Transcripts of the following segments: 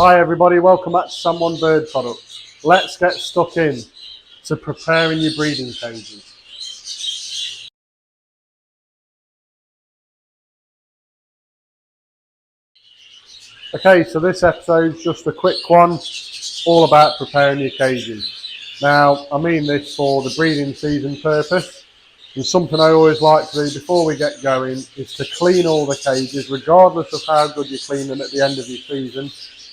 Hi everybody, welcome back to SAM1 Bird Products. Let's get stuck in to preparing your breeding cages. Okay, so this episode's just a quick one, all about preparing your cages. Now, I mean this for the breeding season purpose, and something I always like to do before we get going is to clean all the cages, regardless of how good you clean them at the end of your season.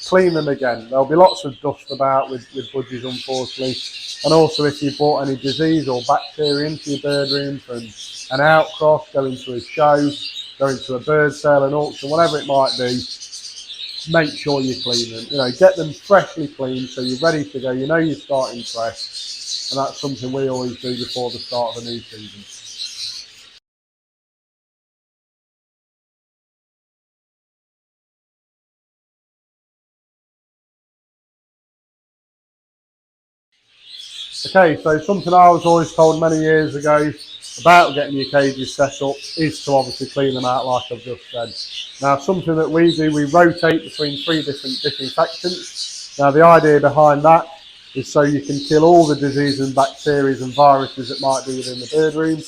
Clean them again. There'll be lots of dust about with budgies, unfortunately, and also if you brought any disease or bacteria into your bird room from an outcross, going to a show, going to a bird sale, an auction, whatever it might be, make sure you clean them. You know, get them freshly cleaned so you're ready to go. You know you're starting fresh, and that's something we always do before the start of a new season. Okay, so something I was always told many years ago about getting your cages set up is to obviously clean them out like I've just said. Now, something that we do, we rotate between 3 different disinfectants. Now, the idea behind that is so you can kill all the diseases and bacteria and viruses that might be within the bird room,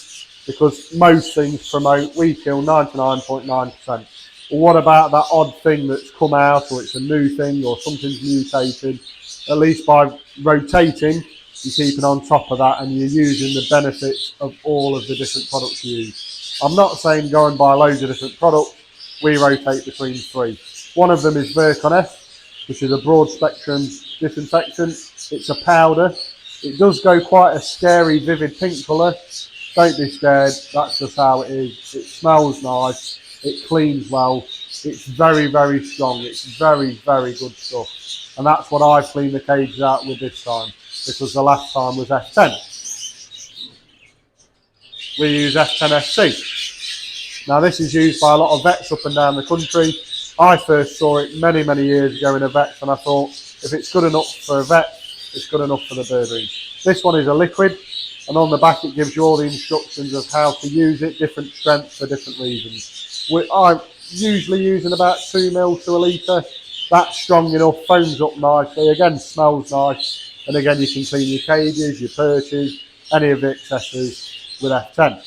because most things promote, we kill 99.9%. Well, what about that odd thing that's come out, or it's a new thing, or something's mutated? At least by rotating, you're keeping on top of that and you're using the benefits of all of the different products you use. I'm not saying go and buy loads of different products. We rotate between 3. One of them is Perch, which is a broad spectrum disinfectant. It's a powder. It does go quite a scary, vivid pink colour. Don't be scared. That's just how it is. It smells nice. It cleans well. It's very, very strong. It's very, very good stuff. And that's what I've cleaned the cages out with this time, because the last time was F10. We use F10SC. Now this is used by a lot of vets up and down the country. I first saw it many, many years ago in a vet, and I thought, if it's good enough for a vet, it's good enough for the bird room. This one is a liquid, and on the back it gives you all the instructions of how to use it, different strengths for different reasons. I'm usually using about 2 ml to a litre. That's strong enough, foams up nicely, again smells nice, and again you can clean your cages, your perches, any of the accessories with F10.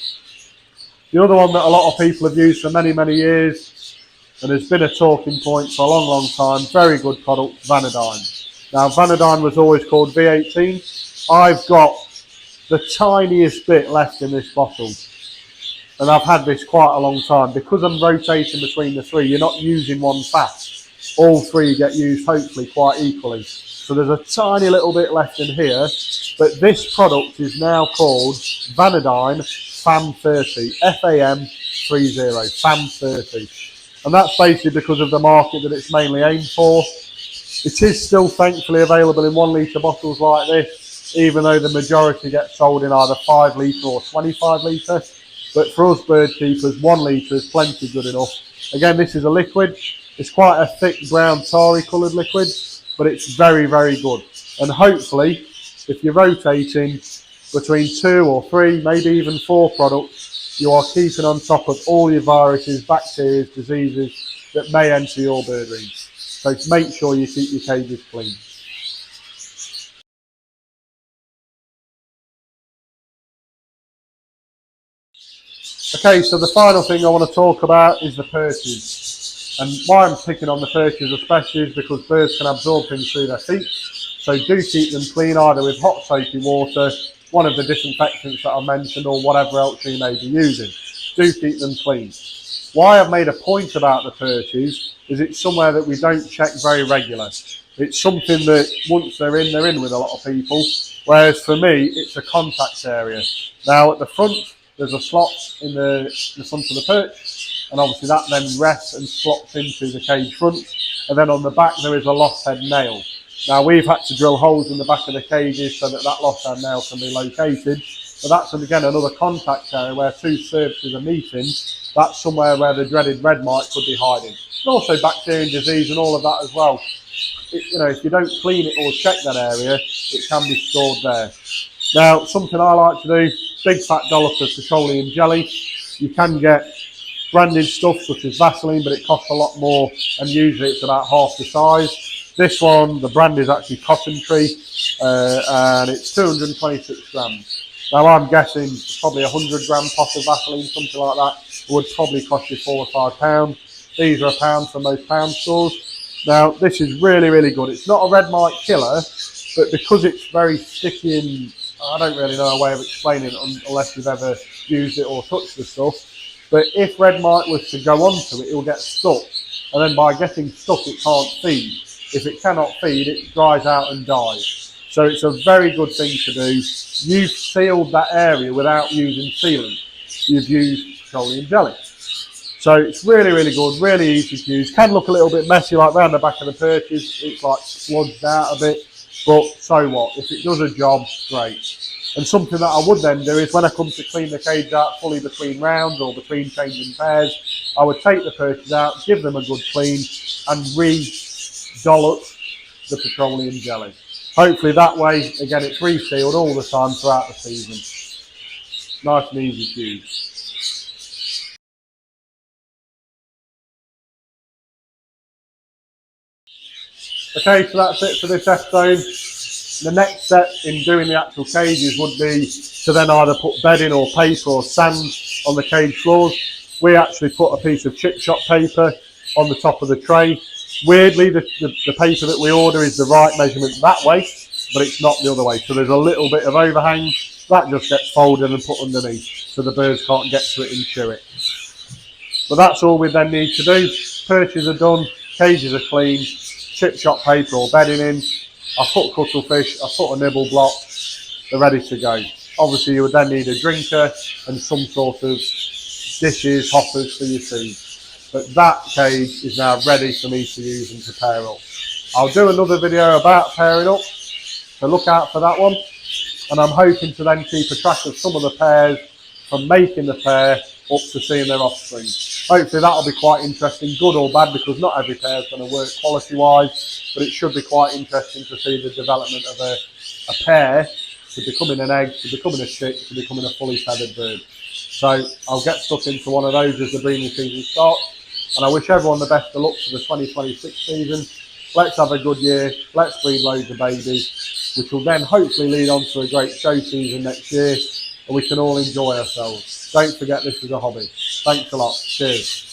The other one that a lot of people have used for many, many years, and has been a talking point for a long, long time, very good product, Vanadine. Now Vanadine was always called V18. I've got the tiniest bit left in this bottle, and I've had this quite a long time. Because I'm rotating between the 3, you're not using one fast. All 3 get used hopefully quite equally. So there's a tiny little bit left in here, but this product is now called Vanadine FAM30, FAM30, FAM30. And that's basically because of the market that it's mainly aimed for. It is still thankfully available in 1 litre bottles like this, even though the majority get sold in either 5 litre or 25 litre. But for us bird keepers, 1 litre is plenty good enough. Again, this is a liquid. It's quite a thick brown tarry coloured liquid, but it's very, very good. And hopefully, if you're rotating between 2 or 3, maybe even 4 products, you are keeping on top of all your viruses, bacteria, diseases that may enter your bird room. So make sure you keep your cages clean. Okay, so the final thing I want to talk about is the perches. And why I'm picking on the perches especially is because birds can absorb things through their feet. So do keep them clean, either with hot soapy water, one of the disinfectants that I mentioned, or whatever else you may be using. Do keep them clean. Why I've made a point about the perches is it's somewhere that we don't check very regular. It's something that once they're in with a lot of people, whereas for me, it's a contact area. Now at the front, there's a slot in the front of the perch, and obviously that then rests and slots into the cage front. And then on the back there is a lost head nail. Now we've had to drill holes in the back of the cages so that lost head nail can be located. But that's again another contact area where 2 surfaces are meeting. That's somewhere where the dreaded red mite could be hiding. And also bacteria and disease and all of that as well. If you don't clean it or check that area, it can be stored there. Now, something I like to do, big fat dollop of petroleum jelly. You can get branded stuff such as Vaseline, but it costs a lot more, and usually it's about half the size. This one, the brand is actually Cotton Tree, and it's 226 grams. Now I'm guessing probably 100 gram pot of Vaseline, something like that, would probably cost you £4 or £5. These are £1 for most pound stores. Now this is really, really good. It's not a red mite killer, but because it's very sticky, and I don't really know a way of explaining it unless you've ever used it or touched the stuff. But if red mite was to go onto it, it will get stuck. And then by getting stuck, it can't feed. If it cannot feed, it dries out and dies. So it's a very good thing to do. You've sealed that area without using sealant. You've used petroleum jelly. So it's really, really good, really easy to use. Can look a little bit messy, like round the back of the perches. It's like sludged out a bit, but so what? If it does a job, great. And something that I would then do is when I come to clean the cage out fully between rounds or between changing pairs, I would take the perches out, give them a good clean, and re-dollop the petroleum jelly. Hopefully that way, again, it's resealed all the time throughout the season. Nice and easy to use. Okay, so that's it for this episode. The next step in doing the actual cages would be to then either put bedding or paper or sand on the cage floors. We actually put a piece of chip shop paper on the top of the tray. Weirdly, the paper that we order is the right measurement that way, but it's not the other way. So there's a little bit of overhang. That just gets folded and put underneath so the birds can't get to it and chew it. But that's all we then need to do. Perches are done, cages are clean, chip shop paper or bedding in. I put cuttlefish, I put a nibble block, they're ready to go. Obviously you would then need a drinker and some sort of dishes, hoppers for your food. But that cage is now ready for me to use and to pair up. I'll do another video about pairing up, so look out for that one. And I'm hoping to then keep a track of some of the pairs from making the pair up to seeing their offspring. Hopefully that'll be quite interesting, good or bad, because not every pair is going to work quality-wise, but it should be quite interesting to see the development of a pair to becoming an egg, to becoming a chick, to becoming a fully feathered bird. So I'll get stuck into one of those as the breeding season starts, and I wish everyone the best of luck for the 2026 season. Let's have a good year, let's breed loads of babies, which will then hopefully lead on to a great show season next year, and we can all enjoy ourselves. Don't forget this is a hobby. Thanks a lot. Cheers.